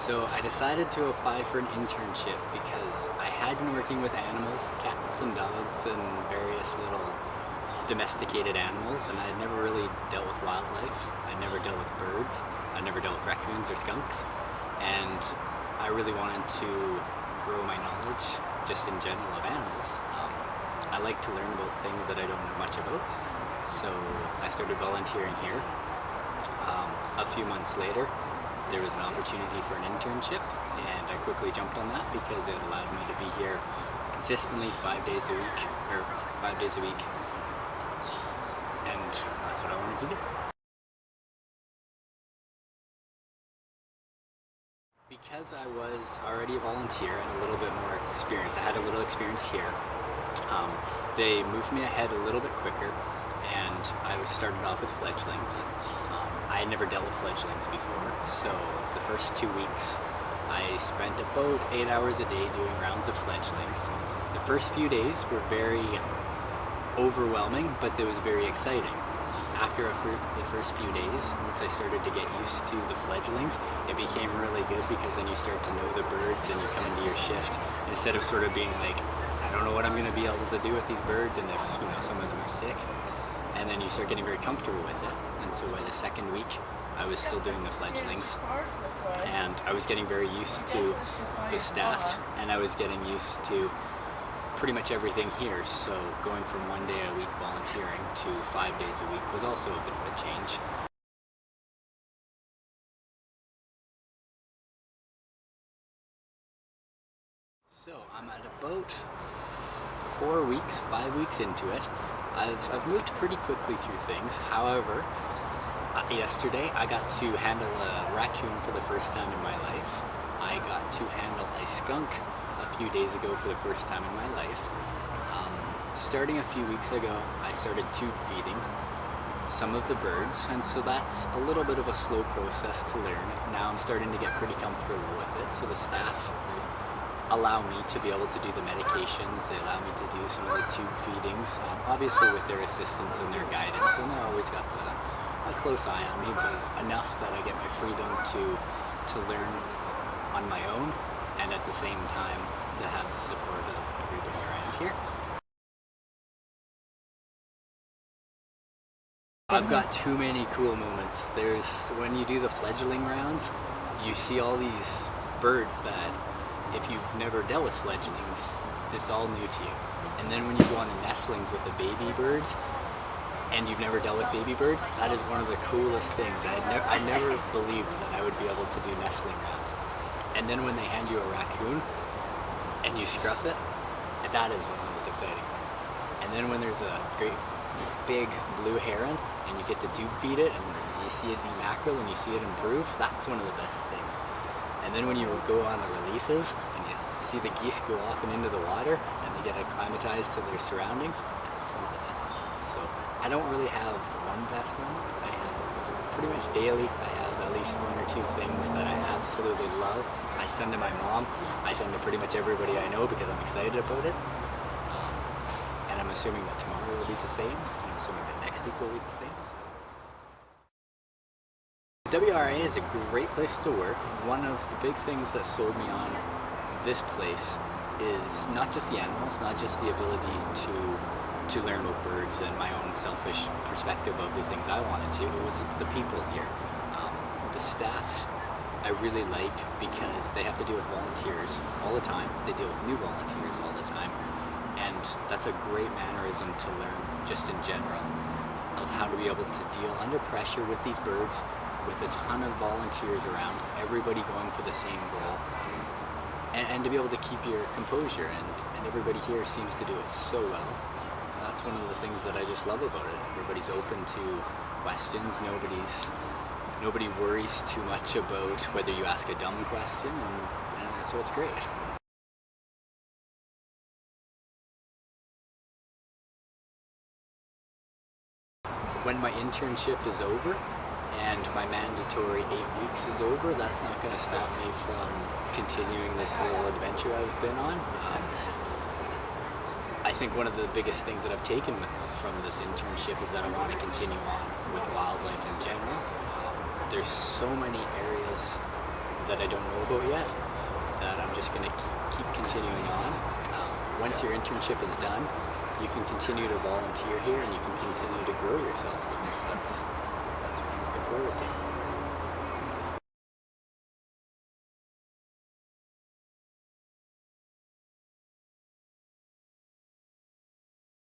So I decided to apply for an internship because I had been working with animals, cats and dogs and various little domesticated animals, and I had never really dealt with wildlife. I never dealt with birds. I never dealt with raccoons or skunks. And I really wanted to grow my knowledge just in general of animals. I like to learn about things that I don't know much about. So I started volunteering here. A few months later, there was an opportunity for an internship, and I quickly jumped on that because it allowed me to be here consistently 5 days a week, and that's what I wanted to do. Because I was already a volunteer and a little bit more experienced, I had a little experience here, they moved me ahead a little bit quicker, and I started off with fledglings. I had never dealt with fledglings before, so the first 2 weeks I spent about 8 hours a day doing rounds of fledglings. The first few days were very overwhelming, but it was very exciting. After the first few days, once I started to get used to the fledglings, it became really good because then you start to know the birds and you come into your shift instead of sort of being like, I don't know what I'm going to be able to do with these birds, and if some of them are sick. And then you start getting very comfortable with it. And so by the second week, I was still doing the fledglings, and I was getting very used to the staff, and I was getting used to pretty much everything here. So going from 1 day a week volunteering to 5 days a week was also a bit of a change. So I'm at about 5 weeks into it. I've moved pretty quickly through things. However, yesterday I got to handle a raccoon for the first time in my life. I got to handle a skunk a few days ago for the first time in my life. Starting a few weeks ago, I started tube feeding some of the birds, and so that's a little bit of a slow process to learn. Now I'm starting to get pretty comfortable with it, so the staff allow me to be able to do the medications. They allow me to do some of the tube feedings, obviously with their assistance and their guidance, and they're always got a close eye on me, but enough that I get my freedom to learn on my own, and at the same time to have the support of everybody around here. I've got too many cool moments. When you do the fledgling rounds, you see all these birds that, if you've never dealt with fledglings, this is all new to you. And then when you go on the nestlings with the baby birds, and you've never dealt with baby birds, that is one of the coolest things. I never believed that I would be able to do nestling rounds. And then when they hand you a raccoon, and you scruff it, that is one of the most exciting parts. And then when there's a great big blue heron, and you get to tube feed it, and you see it be mackerel, and you see it improve, that's one of the best things. And then when you go on the releases, and you see the geese go off and into the water, and they get acclimatized to their surroundings, that's one of the best moments. So I don't really have one best moment. I have pretty much daily, I have at least 1 or 2 things that I absolutely love. I send to my mom, I send to pretty much everybody I know because I'm excited about it. And I'm assuming that tomorrow will be the same, and I'm assuming that next week will be the same. WRA is a great place to work. One of the big things that sold me on this place is not just the animals, not just the ability to learn about birds and my own selfish perspective of the things I wanted to. It was the people here. The staff I really like because they have to deal with volunteers all the time. They deal with new volunteers all the time. And that's a great mannerism to learn just in general of how to be able to deal under pressure with these birds, with a ton of volunteers around, everybody going for the same goal, and to be able to keep your composure, and everybody here seems to do it so well. And that's one of the things that I just love about it. Everybody's open to questions, nobody worries too much about whether you ask a dumb question, and so it's great. When my internship is over, and my mandatory 8 weeks is over, that's not going to stop me from continuing this little adventure I've been on. I think one of the biggest things that I've taken from this internship is that I want to continue on with wildlife in general. There's so many areas that I don't know about yet, that I'm just going to keep continuing on. Once your internship is done, you can continue to volunteer here and you can continue to grow yourself. And that's what I'm looking forward to.